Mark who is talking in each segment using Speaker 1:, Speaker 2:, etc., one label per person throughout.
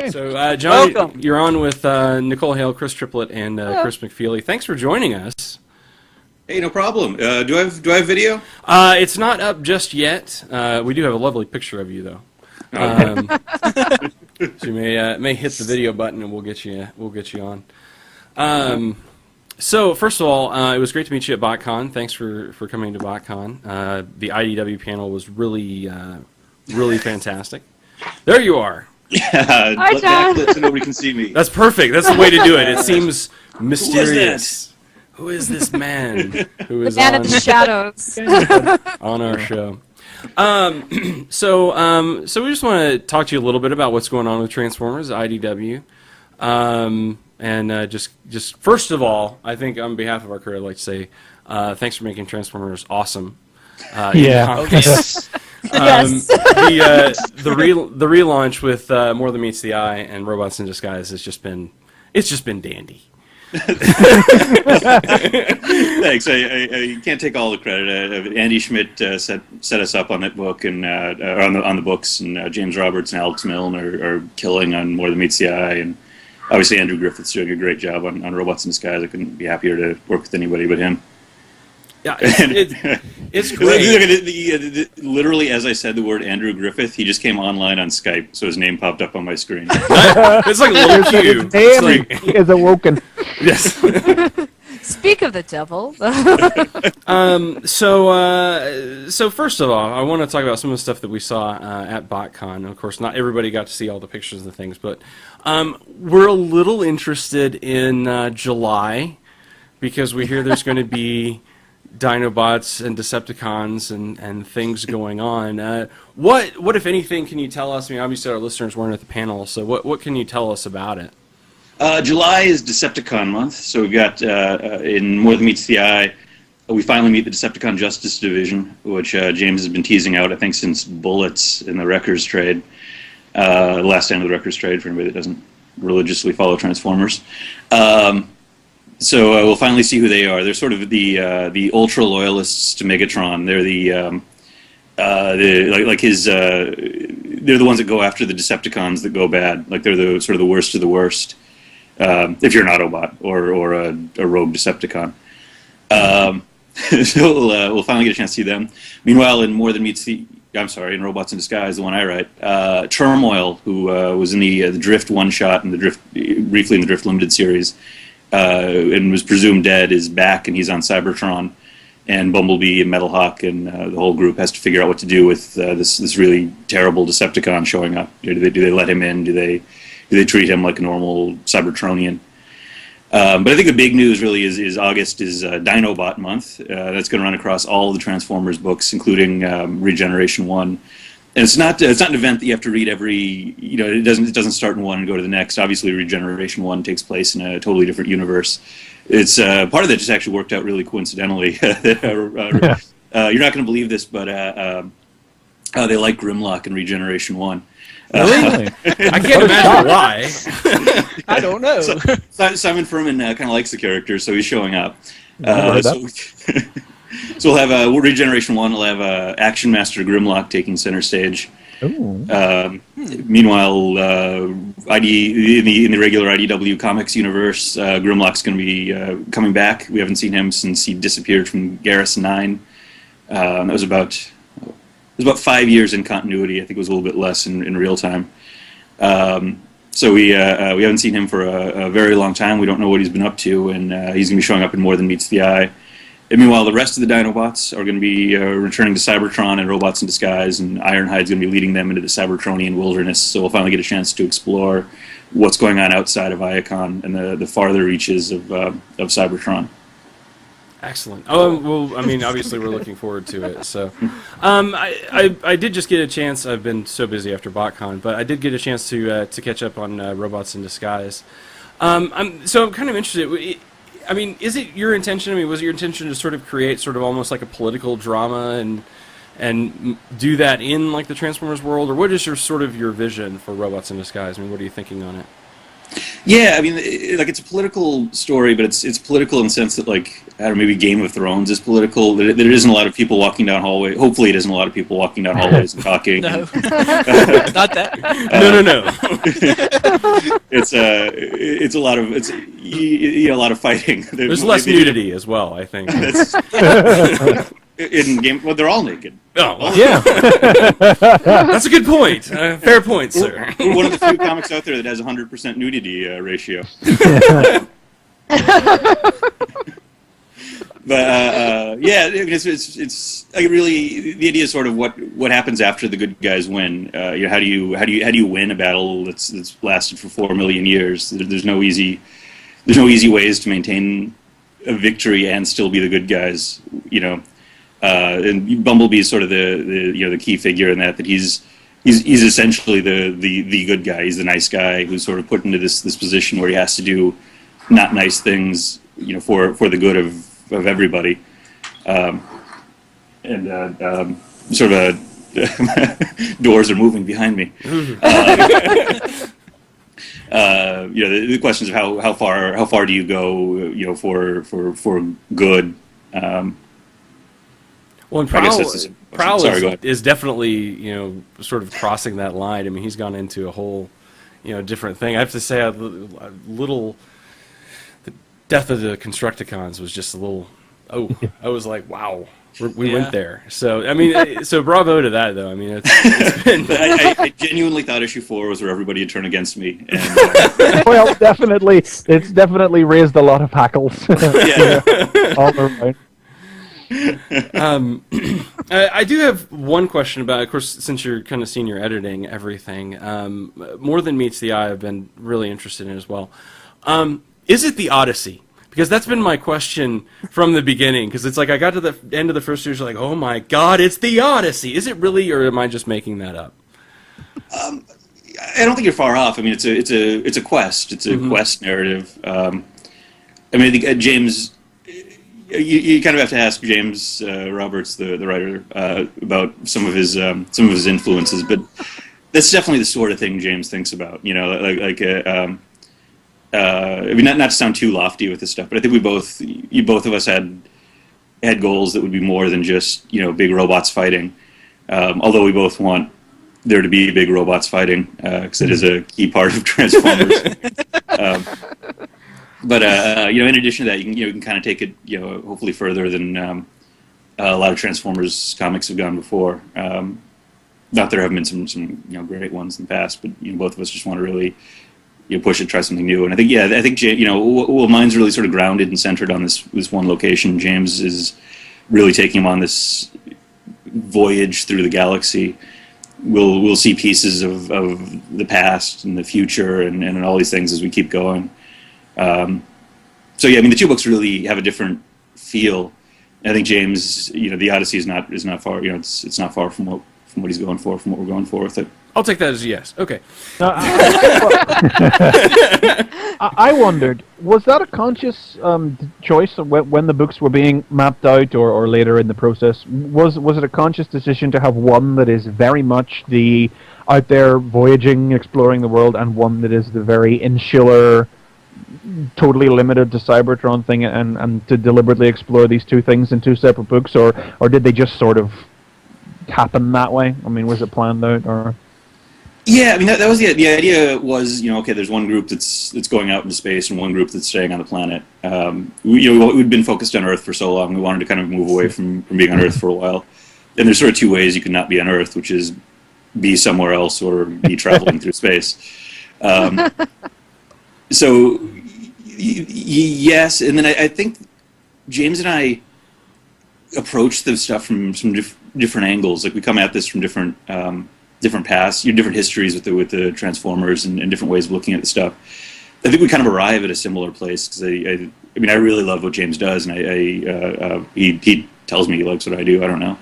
Speaker 1: So, John,
Speaker 2: Welcome.
Speaker 1: you're on with Nicole Hale, Chris Triplett, and Chris McFeely. Thanks for joining us.
Speaker 3: Hey, no problem. Do I have video?
Speaker 1: It's not up just yet. We do have a lovely picture of you, though. So you may hit the video button, and we'll get you on. So first of all, it was great to meet you at BotCon. Thanks for coming to BotCon. The IDW panel was really fantastic. There you are.
Speaker 3: Yeah, backlit so nobody can see me.
Speaker 1: That's perfect. That's the way to do it. It seems mysterious. Who is this man? Who is
Speaker 4: Man in the shadows.
Speaker 1: on our show? So we just want to talk to you a little bit about what's going on with Transformers, IDW. And just first of all, I think on behalf of our crew, I'd like to say thanks for making Transformers awesome.
Speaker 4: Yes.
Speaker 1: The relaunch with More Than Meets the Eye and Robots in Disguise has just been dandy.
Speaker 3: Thanks. I can't take all the credit. Andy Schmidt set us up on that book and on the books, and James Roberts and Alex Milne are killing on More Than Meets the Eye, and obviously Andrew Griffith's doing a great job on Robots in Disguise. I couldn't be happier to work with anybody but him.
Speaker 1: Yeah, it's great.
Speaker 3: Literally, as I said the word Andrew Griffith, he just came online on Skype, so his name popped up on my screen.
Speaker 1: It's like a little cue.
Speaker 5: Damn, he is awoken.
Speaker 1: Yes.
Speaker 4: Speak of the devil.
Speaker 1: So first of all, I want to talk about some of the stuff that we saw at BotCon. Of course, not everybody got to see all the pictures and things, but we're a little interested in July because we hear there's going to be Dinobots and Decepticons and things going on. What, if anything, can you tell us? I mean, obviously our listeners weren't at the panel, so what can you tell us about it?
Speaker 3: July is Decepticon month, so we've got in More Than Meets the Eye, we finally meet the Decepticon Justice Division, which James has been teasing out, I think, since Bullets in the Wreckers trade, the last stand of the Wreckers trade, for anybody that doesn't religiously follow Transformers. So we'll finally see who they are. They're sort of the ultra loyalists to Megatron. They're they're the ones that go after the Decepticons that go bad. Like they're the sort of the worst of the worst. If you're an Autobot or a rogue Decepticon. So we'll finally get a chance to see them. Meanwhile, in in Robots in Disguise, the one I write, Turmoil, who was in the Drift one-shot and briefly in the Drift Limited series, and was presumed dead, is back, and he's on Cybertron, and Bumblebee and Metalhawk and the whole group has to figure out what to do with this really terrible Decepticon showing up. Do they let him in? Do they treat him like a normal Cybertronian? But I think the big news really is August is Dinobot month. That's going to run across all of the Transformers books, including Regeneration 1. And it's not an event that you have to read every, it doesn't start in one and go to the next. Obviously, Regeneration 1 takes place in a totally different universe. It's part of that just actually worked out really coincidentally. You're not going to believe this, but they like Grimlock in Regeneration 1.
Speaker 5: Really?
Speaker 1: I can't imagine why.
Speaker 2: I don't know.
Speaker 3: Simon Furman kind of likes the character, so he's showing up. So we'll have Regeneration 1, we'll have Action Master Grimlock taking center stage. Meanwhile, in the regular IDW Comics universe, Grimlock's going to be coming back. We haven't seen him since he disappeared from Garrus 9. That was about 5 years in continuity. I think it was a little bit less in real time. So we haven't seen him for a very long time. We don't know what he's been up to, and he's going to be showing up in More Than Meets the Eye. And meanwhile, the rest of the Dinobots are going to be returning to Cybertron and Robots in Disguise, and Ironhide's going to be leading them into the Cybertronian wilderness. So we'll finally get a chance to explore what's going on outside of Iacon and the farther reaches of Cybertron.
Speaker 1: Excellent. Well, I mean, obviously we're looking forward to it. So, I did just get a chance. I've been so busy after BotCon, but I did get a chance to catch up on Robots in Disguise. I'm kind of interested. I mean, is it your intention? I mean, was it your intention to sort of create sort of almost like a political drama and do that in like the Transformers world, or what is your vision for Robots in Disguise? I mean, what are you thinking on it?
Speaker 3: Yeah, I mean, like it's a political story, but it's political in the sense that, like, I don't know, maybe Game of Thrones is political. There isn't a lot of people walking down hallways. Hopefully, it isn't a lot of people walking down hallways and talking.
Speaker 2: No,
Speaker 3: and,
Speaker 2: not that.
Speaker 1: No.
Speaker 3: it's a lot of a lot of fighting.
Speaker 1: There's less nudity as well, I think.
Speaker 3: In game, well, they're all naked.
Speaker 1: Oh,
Speaker 5: Yeah.
Speaker 1: that's a good point. Fair point, sir.
Speaker 3: We're one of the few comics out there that has 100% nudity ratio. But yeah, I mean, it's like really the idea is sort of what happens after the good guys win. How do you win a battle that's lasted for 4 million years? There's no easy ways to maintain a victory and still be the good guys. And Bumblebee is sort of the key figure in that he's essentially the good guy. He's the nice guy who's sort of put into this position where he has to do not nice things, for the good of everybody. Sort of doors are moving behind me. The questions of how far do you go, for good.
Speaker 1: Well, and Prowl is definitely, sort of crossing that line. I mean, he's gone into a whole, different thing. I have to say, the death of the Constructicons was just a little. Oh, I was like, wow, we went there. So I mean, so bravo to that, though. I mean, it's been.
Speaker 3: I genuinely thought issue 4 was where everybody had turned against me. And,
Speaker 5: Well, definitely, it's definitely raised a lot of hackles.
Speaker 3: yeah.
Speaker 5: All around.
Speaker 1: I do have one question about, of course, since you're kind of senior editing everything, More Than Meets the Eye I've been really interested in as well. Is it the Odyssey? Because that's been my question from the beginning, because it's like I got to the end of the first series, like, oh my god, it's the Odyssey. Is it really, or am I just making that up?
Speaker 3: I don't think you're far off. I mean, it's a quest. It's a quest narrative. I mean, I think James... You kind of have to ask James Roberts, the writer, about some of his influences, but that's definitely the sort of thing James thinks about. I mean, not to sound too lofty with this stuff, but I think both of us had goals that would be more than just big robots fighting. Although we both want there to be big robots fighting, because it is a key part of Transformers. But in addition to that, you can kind of take it, hopefully further than a lot of Transformers comics have gone before. Not there haven't been some great ones in the past, but both of us just want to really push it, try something new. And I think mine's really sort of grounded and centered on this one location. James is really taking him on this voyage through the galaxy. We'll see pieces of the past and the future and all these things as we keep going. So yeah, I mean, the two books really have a different feel. I think James, the Odyssey is not far. It's not far from what he's going for, from what we're going for with it.
Speaker 1: I'll take that as a yes. Okay.
Speaker 5: I wondered, was that a conscious choice when the books were being mapped out, or later in the process? Was it a conscious decision to have one that is very much the out there voyaging, exploring the world, and one that is the very insular, totally limited to Cybertron thing, and to deliberately explore these two things in two separate books, or did they just sort of happen that way? I mean, was it planned out, or?
Speaker 3: Yeah, I mean that was the idea was okay, there's one group that's going out into space and one group that's staying on the planet. We'd been focused on Earth for so long, we wanted to kind of move away from being on Earth for a while. And there's sort of two ways you can not be on Earth, which is be somewhere else or be traveling through space. So yes, and then I think James and I approach the stuff from some different angles. Like we come at this from different paths, different histories with the Transformers and different ways of looking at the stuff. I think we kind of arrive at a similar place because I mean I really love what James does, and he tells me he likes what I do. I don't know.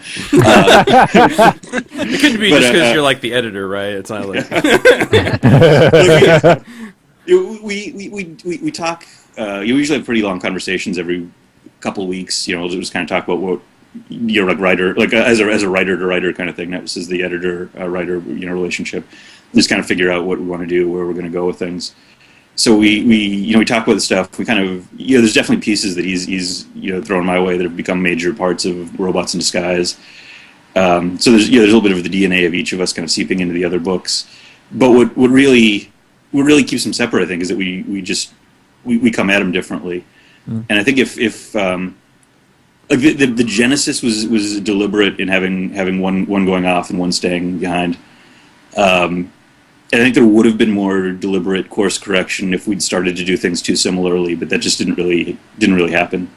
Speaker 1: It couldn't be just because you're like the editor, right? It's not like
Speaker 3: we talk. You usually have pretty long conversations every couple of weeks. We'll just kind of talk about what like writer, like as a writer to writer kind of thing. That was the editor writer relationship. Just kind of figure out what we want to do, where we're going to go with things. So we talk about the stuff. We kind of there's definitely pieces that he's thrown my way that have become major parts of Robots in Disguise. So there's a little bit of the DNA of each of us kind of seeping into the other books. But what really keeps them separate, I think, is that we come at them differently. And I think if like the genesis was deliberate in having one going off and one staying behind. And I think there would have been more deliberate course correction if we'd started to do things too similarly, but that just didn't really happen.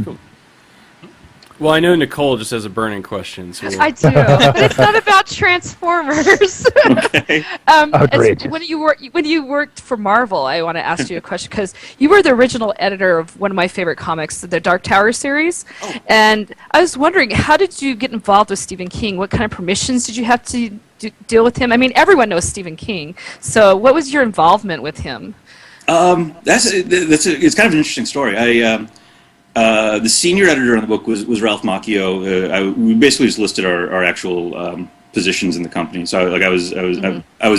Speaker 1: Cool. Well, I know Nicole just has a burning question. So
Speaker 4: I do, but it's not about Transformers.
Speaker 3: Okay.
Speaker 5: Outrageous.
Speaker 4: When you worked for Marvel, I want to ask you a question because you were the original editor of one of my favorite comics, the Dark Tower series, and I was wondering, how did you get involved with Stephen King? What kind of permissions did you have to deal with him? I mean, everyone knows Stephen King, so what was your involvement with him?
Speaker 3: It's kind of an interesting story. The senior editor on the book was Ralph Macchio. We basically just listed our actual positions in the company. So I was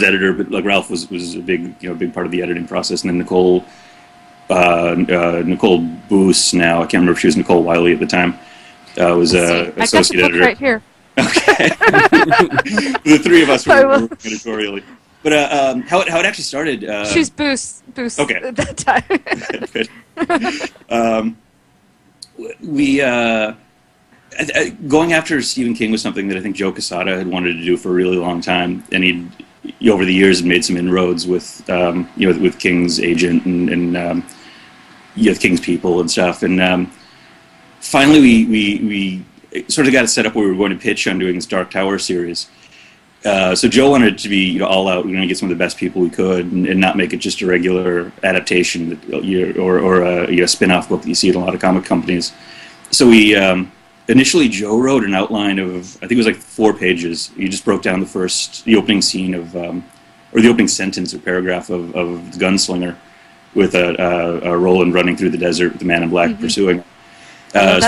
Speaker 3: editor, but like Ralph was a big part of the editing process. And then Nicole Boos, now I can't remember if she was Nicole Wiley at the time, was associate editor.
Speaker 4: Right here.
Speaker 3: Okay. The three of us were working editorially. But how it actually started.
Speaker 4: She was Boos
Speaker 3: okay.
Speaker 4: at that time.
Speaker 3: We going after Stephen King was something that I think Joe Quesada had wanted to do for a really long time, and he over the years had made some inroads with with King's agent and King's people and stuff. And finally, we sort of got it set up where we were going to pitch on doing this Dark Tower series. So Joe wanted it to be all out. We were going to get some of the best people we could, and not make it just a regular adaptation or a spin-off book that you see at a lot of comic companies. So we initially Joe wrote an outline of, I think it was like 4 pages. He just broke down the opening scene of or the opening sentence or paragraph of the Gunslinger with a Roland running through the desert with the Man in Black pursuing. So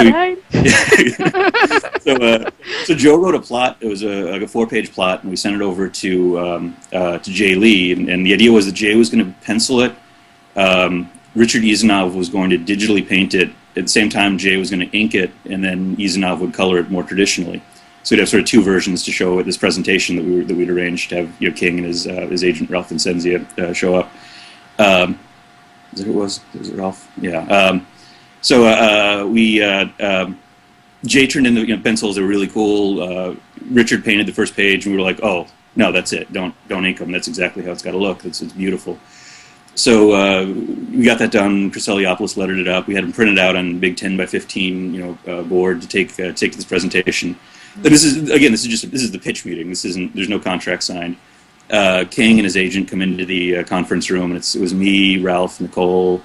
Speaker 3: Joe wrote a plot. It was a 4-page plot, and we sent it over to Jay Lee. And the idea was that Jay was going to pencil it. Richard Izanov was going to digitally paint it. At the same time, Jay was going to ink it, and then Izanov would color it more traditionally. So we'd have sort of 2 versions to show at this presentation that we'd arranged to have King and his agent Ralph Vincenzia show up. Is that who it was? Was it Ralph? Yeah. Jay turned in the pencils. They were really cool. Richard painted the first page, and we were like, "Oh, no, that's it. Don't ink them. That's exactly how it's got to look. It's beautiful." So we got that done. Chris Eliopoulos lettered it up. We had them printed out on big 10 by 15 board to take to this presentation. But this is the pitch meeting. There's no contract signed. King and his agent come into the conference room, and it was me, Ralph, Nicole,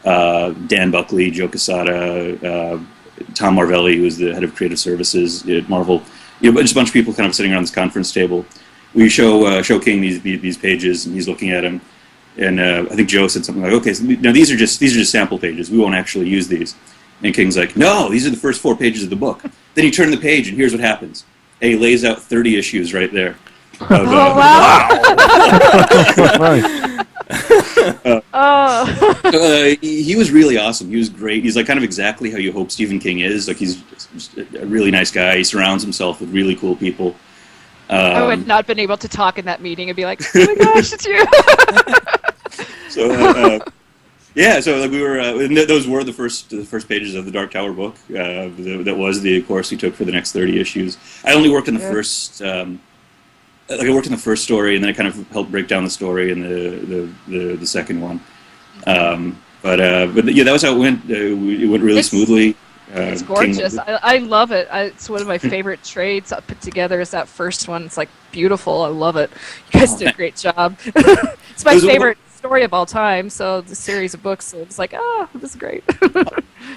Speaker 3: Dan Buckley, Joe Quesada, Tom Marvelli, who was the head of creative services at Marvel. Just a bunch of people kind of sitting around this conference table. We show King these pages, and he's looking at them. And I think Joe said something like, "Okay, so now these are just sample pages. We won't actually use these." And King's like, "No, these are the first 4 pages of the book." Then you turn the page, and here's what happens. And he lays out 30 issues right there.
Speaker 4: Wow!
Speaker 3: He was really awesome. He was great. He's like kind of exactly how you hope Stephen King is. Like he's just a really nice guy. He surrounds himself with really cool people.
Speaker 4: I would not been able to talk in that meeting and be like, "Oh my gosh, it's you!"
Speaker 3: So like we were. And those were the first pages of the Dark Tower book. That was the course we took for the next 30 issues. I only worked in the first. I worked in the first story, and then I kind of helped break down the story in the second one. But that was how it went. It went really smoothly.
Speaker 4: It's gorgeous. I love it. It's one of my favorite trades I put together. Is that first one? It's like beautiful. I love it. You guys did a great job. It's my favorite story of all time. So the series of books. So it's like, this is great.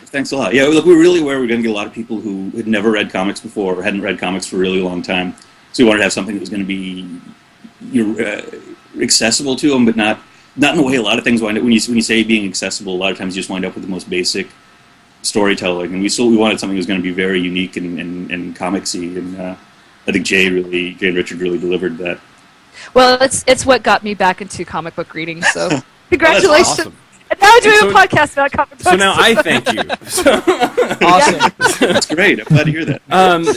Speaker 3: Thanks a lot. Yeah, look, we were really aware we were going to get a lot of people who had never read comics before or hadn't read comics for a really long time. So we wanted to have something that was going to be accessible to them, but not in the way a lot of things wind up. When you say being accessible, a lot of times you just wind up with the most basic storytelling. And we wanted something that was going to be very unique and comicsy. And I think Jay and Richard really delivered that.
Speaker 4: Well, it's what got me back into comic book reading. So congratulations.
Speaker 1: Awesome.
Speaker 4: And now I'm doing
Speaker 1: So-
Speaker 4: a podcast about comic books.
Speaker 1: So now I thank you.
Speaker 2: Awesome.
Speaker 3: That's great. I'm glad to hear that.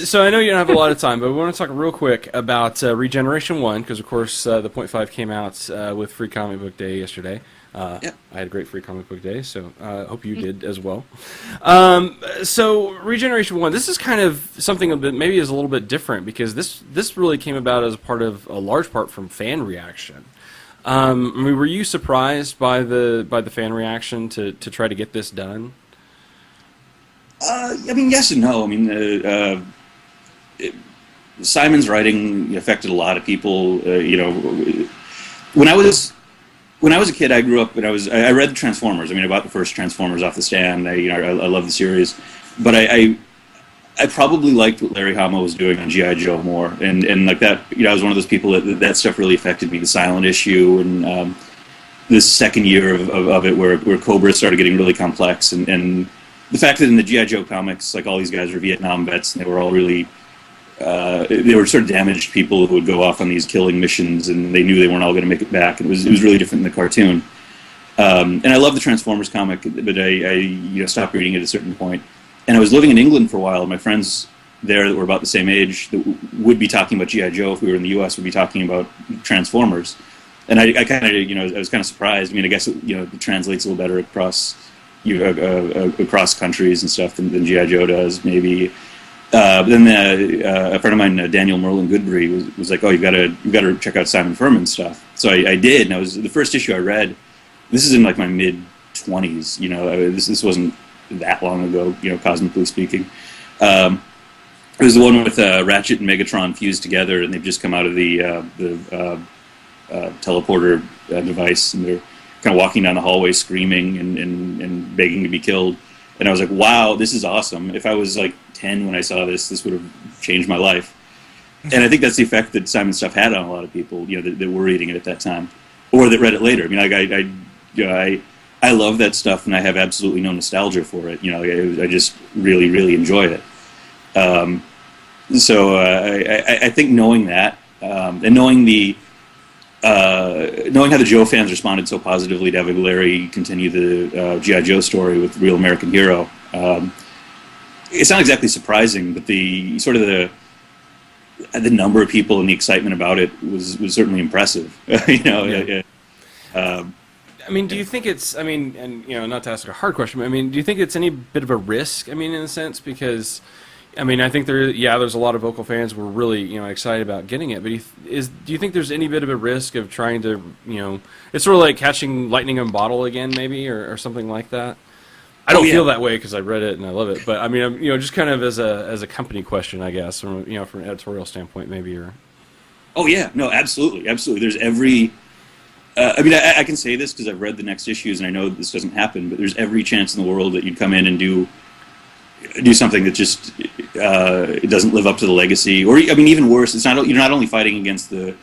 Speaker 1: So I know you don't have a lot of time, but we want to talk real quick about Regeneration 1, because, of course, the .5 came out with Free Comic Book Day yesterday.
Speaker 3: Yeah.
Speaker 1: I had a great Free Comic Book Day, so I hope you did as well. So Regeneration 1, this is kind of something that maybe is a little bit different, because this really came about as part of a large part from fan reaction. I mean, were you surprised by the fan reaction to try to get this done?
Speaker 3: I mean, yes and no. I mean, Simon's writing affected a lot of people. When I was a kid, I grew up and I read the Transformers. I mean, I bought the first Transformers off the stand. I love the series, but I probably liked what Larry Hama was doing on G.I. Joe more, and like that. I was one of those people that stuff really affected me. The silent issue and this second year of it, where Cobra started getting really complex, and the fact that in the G.I. Joe comics, like all these guys were Vietnam vets, and they were all really they were sort of damaged people who would go off on these killing missions, and they knew they weren't all going to make it back. And it was really different in the cartoon. And I love the Transformers comic, but I stopped reading it at a certain point. And I was living in England for a while. My friends there that were about the same age that would be talking about G.I. Joe if we were in the U.S. would be talking about Transformers. And I kind of, I was kind of surprised. I mean, I guess it translates a little better across across countries and stuff than G.I. Joe does, maybe. Then a friend of mine, Daniel Merlin Goodbury, was like, "Oh, you got to check out Simon Furman's stuff." So I did, and the first issue I read. This is in like my mid-20s. This wasn't that long ago, cosmically speaking. It was the one with Ratchet and Megatron fused together, and they've just come out of the teleporter device, and they're kind of walking down the hallway screaming and begging to be killed. And I was like, wow, this is awesome. If I was like 10 when I saw this would have changed my life. And I think that's the effect that Simon's stuff had on a lot of people, that were reading it at that time, or that read it later. I mean, I love that stuff, and I have absolutely no nostalgia for it. I just really, really enjoy it. So I think knowing that, and knowing how the Joe fans responded so positively to having Larry continue the G.I. Joe story with Real American Hero, it's not exactly surprising, but the number of people and the excitement about it was certainly impressive.
Speaker 1: Yeah. I mean, do you think it's? I mean, and not to ask a hard question, but I mean, do you think it's any bit of a risk? I mean, in a sense, because I mean, I think there's a lot of vocal fans who were really excited about getting it, but do you think there's any bit of a risk of trying to it's sort of like catching lightning in a bottle again, maybe, or something like that? I don't feel that way because I read it and I love it, but I mean, just kind of as a company question, I guess, from from an editorial standpoint, maybe, or.
Speaker 3: Oh yeah, no, absolutely. There's every. I mean, I can say this because I've read the next issues and I know that this doesn't happen, but there's every chance in the world that you'd come in and do something that just it doesn't live up to the legacy, or I mean, even worse, you're not only fighting against the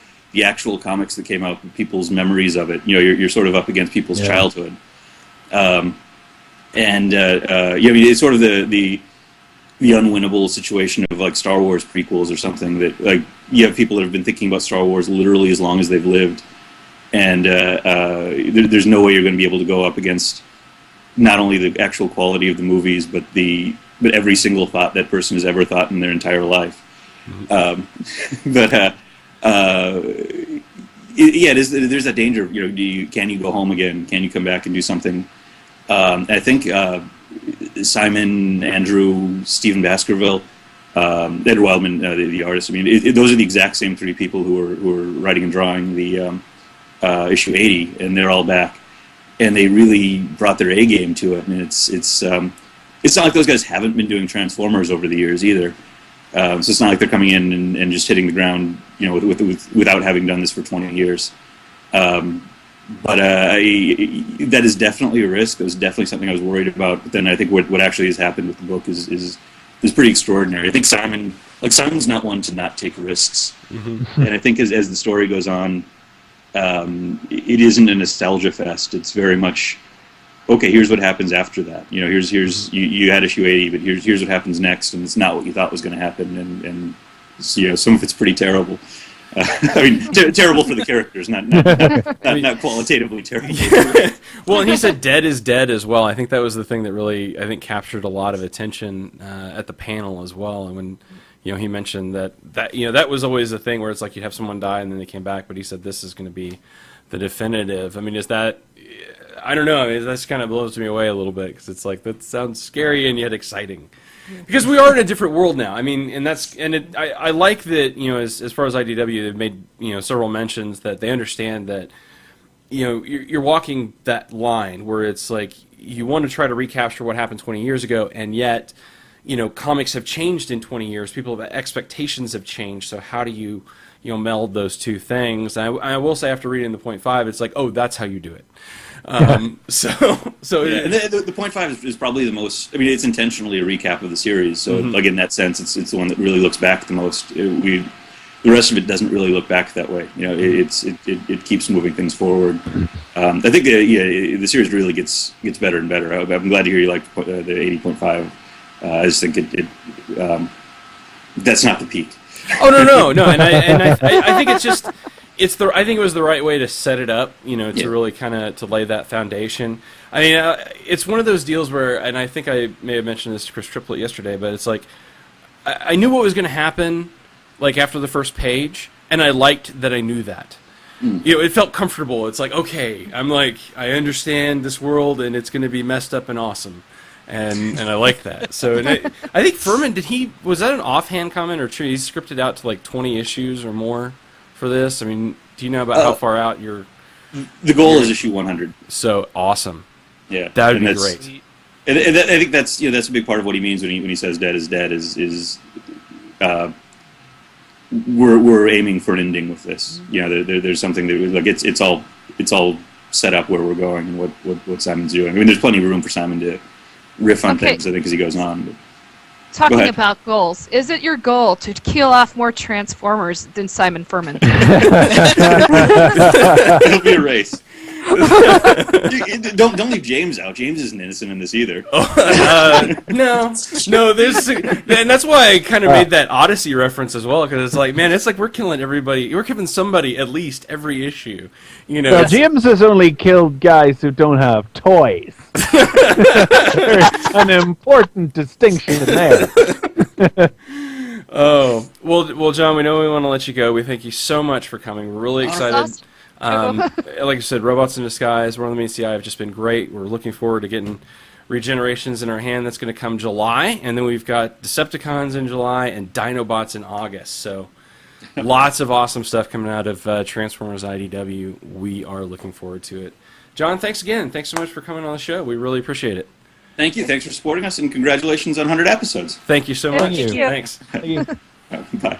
Speaker 3: actual comics that came out, but people's memories of it. You're sort of up against people's childhood, and I mean, it's sort of the unwinnable situation of like Star Wars prequels or something that like you have people that have been thinking about Star Wars literally as long as they've lived. And there's no way you're going to be able to go up against not only the actual quality of the movies, but every single thought that person has ever thought in their entire life. Mm-hmm. There's that danger. Can you go home again? Can you come back and do something? I think Simon, Andrew, Stephen Baskerville, Ed Wildman, the artist. I mean, those are the exact same three people who are writing and drawing the. Issue 80, and they're all back, and they really brought their A game to it. And it's not like those guys haven't been doing Transformers over the years either. So it's not like they're coming in and just hitting the ground, without having done this for 20 years. But that is definitely a risk. That was definitely something I was worried about. But then I think what actually has happened with the book is pretty extraordinary. I think Simon's not one to not take risks, and I think as the story goes on. It isn't a nostalgia fest. It's very much, okay, here's what happens after that. Here's you had issue 80, but here's what happens next, and it's not what you thought was going to happen, and some of it's pretty terrible. I mean, terrible for the characters, not qualitatively terrible.
Speaker 1: Well, and he said "dead is dead" as well. I think that was the thing that really, I think, captured a lot of attention at the panel as well. And when he mentioned that was always a thing where it's like you have someone die and then they came back, but he said this is going to be the definitive. I mean, is that? I don't know. I mean, that's kind of blows me away a little bit because it's like that sounds scary and yet exciting. Because we are in a different world now. I mean, I like that, as far as IDW, they've made, several mentions that they understand that, you're walking that line where it's like you want to try to recapture what happened 20 years ago, and yet, comics have changed in 20 years. People's expectations have changed. So how do you, meld those two things? I will say after reading the .5, it's like, oh, that's how you do it. So
Speaker 3: yeah, and the .5 is probably the most. I mean, it's intentionally a recap of the series. So, like in that sense, it's the one that really looks back the most. The rest of it doesn't really look back that way. It keeps moving things forward. I think the series really gets better and better. I'm glad to hear you like the 80.5. I just think that's not the peak.
Speaker 1: Oh no, and I think it's just. I think it was the right way to set it up, to really kind of to lay that foundation. I mean, it's one of those deals where, and I think I may have mentioned this to Chris Triplett yesterday, but it's like I knew what was going to happen, like after the first page, and I liked that I knew that. It felt comfortable. It's like, okay, I understand this world, and it's going to be messed up and awesome, and I like that. So, and I think Furman was that an offhand comment or he scripted out to like 20 issues or more for this? I mean, do you know about how far out you're?
Speaker 3: The goal is issue 100.
Speaker 1: So awesome.
Speaker 3: Yeah,
Speaker 1: that would be great.
Speaker 3: And I think that's that's a big part of what he means when he says "dead is dead." Is we're aiming for an ending with this. There's something that like it's all set up where we're going and what Simon's doing. I mean, there's plenty of room for Simon to riff on things. I think as he goes on. But.
Speaker 4: Talking about goals, is it your goal to kill off more Transformers than Simon Furman?
Speaker 3: It'll be a race. Don't leave James out. James isn't innocent in this either.
Speaker 1: No. And that's why I kind of made that Odyssey reference as well, because it's like, man, it's like we're killing everybody. We're killing somebody at least every issue.
Speaker 5: Well, James has only killed guys who don't have toys. There's an important distinction there.
Speaker 1: Oh, well, John, we know we want to let you go. We thank you so much for coming. We're really excited. Like I said, Robots in Disguise, World of the CI have just been great. We're looking forward to getting Regenerations in our hand. That's going to come July, and then we've got Decepticons in July and Dinobots in August. So lots of awesome stuff coming out of Transformers IDW. We are looking forward to it. John, thanks again. Thanks so much for coming on the show. We really appreciate it.
Speaker 3: Thank you. Thanks for supporting us, and congratulations on 100 episodes.
Speaker 1: Thank you so much.
Speaker 4: Thank you.
Speaker 1: Thanks.
Speaker 5: Thank you.
Speaker 3: Bye.